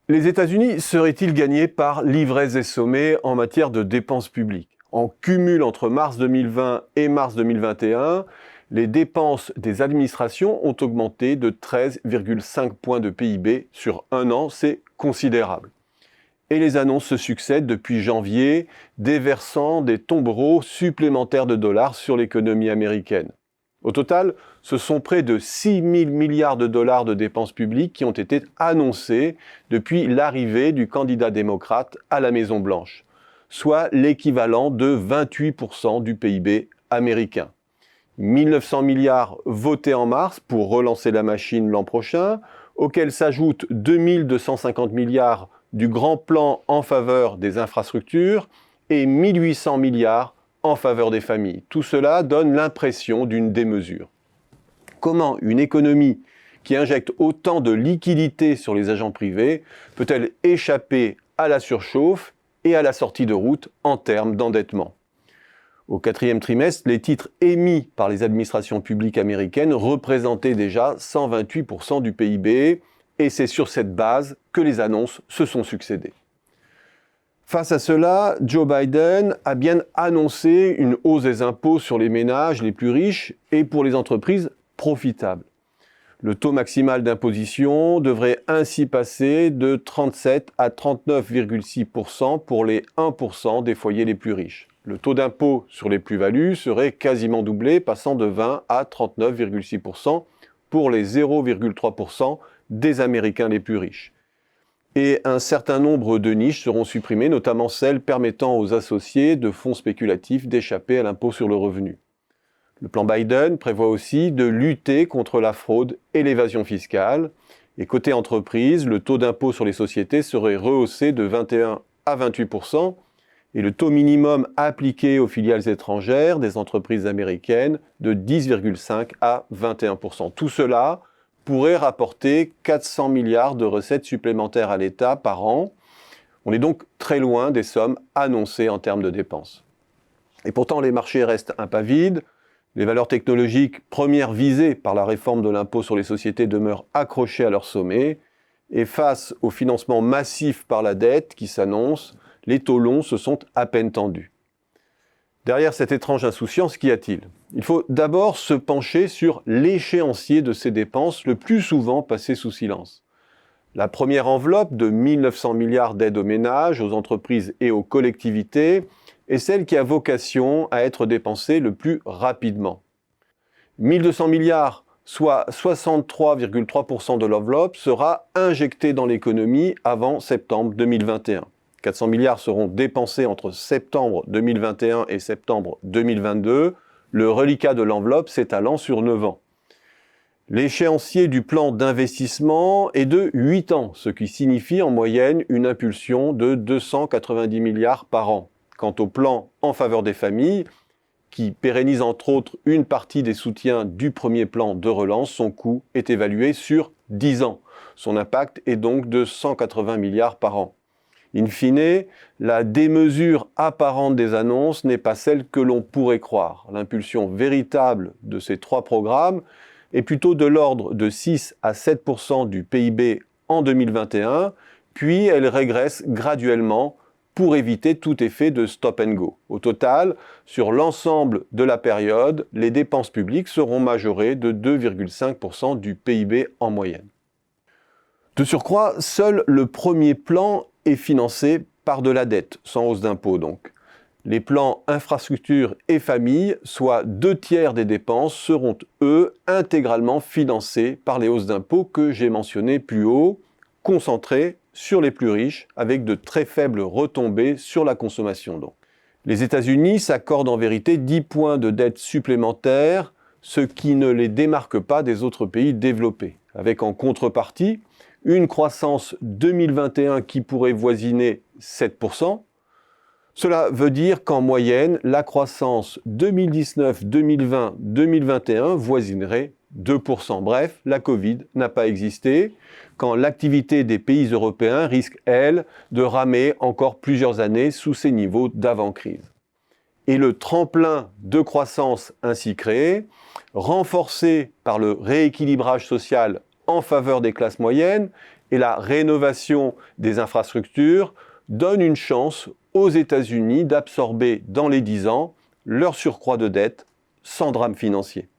Les États-Unis seraient-ils gagnés par l'ivresse des sommets en matière de dépenses publiques? En cumul entre mars 2020 et mars 2021, les dépenses des administrations ont augmenté de 13,5 points de PIB sur un an, c'est considérable. Et les annonces se succèdent depuis janvier, déversant des tombereaux supplémentaires de dollars sur l'économie américaine. Au total, ce sont près de 6 000 milliards de dollars de dépenses publiques qui ont été annoncés depuis l'arrivée du candidat démocrate à la Maison-Blanche, soit l'équivalent de 28% du PIB américain. 1 900 milliards votés en mars pour relancer la machine l'an prochain, auxquels s'ajoutent 2 250 milliards du grand plan en faveur des infrastructures et 1 800 milliards en faveur des familles. Tout cela donne l'impression d'une démesure. Comment une économie qui injecte autant de liquidités sur les agents privés peut-elle échapper à la surchauffe et à la sortie de route en termes d'endettement? Au quatrième trimestre, les titres émis par les administrations publiques américaines représentaient déjà 128% du PIB, et c'est sur cette base que les annonces se sont succédées. Face à cela, Joe Biden a bien annoncé une hausse des impôts sur les ménages les plus riches et pour les entreprises profitables. Le taux maximal d'imposition devrait ainsi passer de 37 à 39,6% pour les 1% des foyers les plus riches. Le taux d'impôt sur les plus-values serait quasiment doublé, passant de 20 à 39,6% pour les 0,3% des Américains les plus riches. Et un certain nombre de niches seront supprimées, notamment celles permettant aux associés de fonds spéculatifs d'échapper à l'impôt sur le revenu. Le plan Biden prévoit aussi de lutter contre la fraude et l'évasion fiscale. Et côté entreprise, le taux d'impôt sur les sociétés serait rehaussé de 21 à 28%, et le taux minimum appliqué aux filiales étrangères des entreprises américaines de 10,5 à 21%. Tout cela pourrait rapporter 400 milliards de recettes supplémentaires à l'État par an. On est donc très loin des sommes annoncées en termes de dépenses. Et pourtant, les marchés restent impavides. Les valeurs technologiques premières visées par la réforme de l'impôt sur les sociétés demeurent accrochées à leur sommet. Et face au financement massif par la dette qui s'annonce, les taux longs se sont à peine tendus. Derrière cette étrange insouciance, qu'y a-t-il? Il faut d'abord se pencher sur l'échéancier de ces dépenses, le plus souvent passé sous silence. La première enveloppe de 1 900 milliards d'aides aux ménages, aux entreprises et aux collectivités est celle qui a vocation à être dépensée le plus rapidement. 1 200 milliards, soit 63,3% de l'enveloppe, sera injectée dans l'économie avant septembre 2021. 400 milliards seront dépensés entre septembre 2021 et septembre 2022, le reliquat de l'enveloppe s'étalant sur 9 ans. L'échéancier du plan d'investissement est de 8 ans, ce qui signifie en moyenne une impulsion de 290 milliards par an. Quant au plan en faveur des familles, qui pérennise entre autres une partie des soutiens du premier plan de relance, son coût est évalué sur 10 ans. Son impact est donc de 180 milliards par an. In fine, la démesure apparente des annonces n'est pas celle que l'on pourrait croire. L'impulsion véritable de ces trois programmes est plutôt de l'ordre de 6 à 7% du PIB en 2021, puis elle régresse graduellement pour éviter tout effet de stop and go. Au total, sur l'ensemble de la période, les dépenses publiques seront majorées de 2,5% du PIB en moyenne. De surcroît, seul le premier plan est financé par de la dette, sans hausse d'impôts donc. Les plans infrastructures et familles, soit 2/3 des dépenses, seront eux intégralement financés par les hausses d'impôts que j'ai mentionnées plus haut, concentrées sur les plus riches, avec de très faibles retombées sur la consommation donc. Les États-Unis s'accordent en vérité 10 points de dette supplémentaires, ce qui ne les démarque pas des autres pays développés, avec en contrepartie une croissance 2021 qui pourrait voisiner 7%. Cela veut dire qu'en moyenne, la croissance 2019, 2020, 2021 voisinerait 2%. Bref, la Covid n'a pas existé, quand l'activité des pays européens risque, elle, de ramer encore plusieurs années sous ces niveaux d'avant-crise. Et le tremplin de croissance ainsi créé, renforcé par le rééquilibrage social en faveur des classes moyennes Et la rénovation des infrastructures donne une chance aux États-Unis d'absorber dans les 10 ans leur surcroît de dette sans drame financier.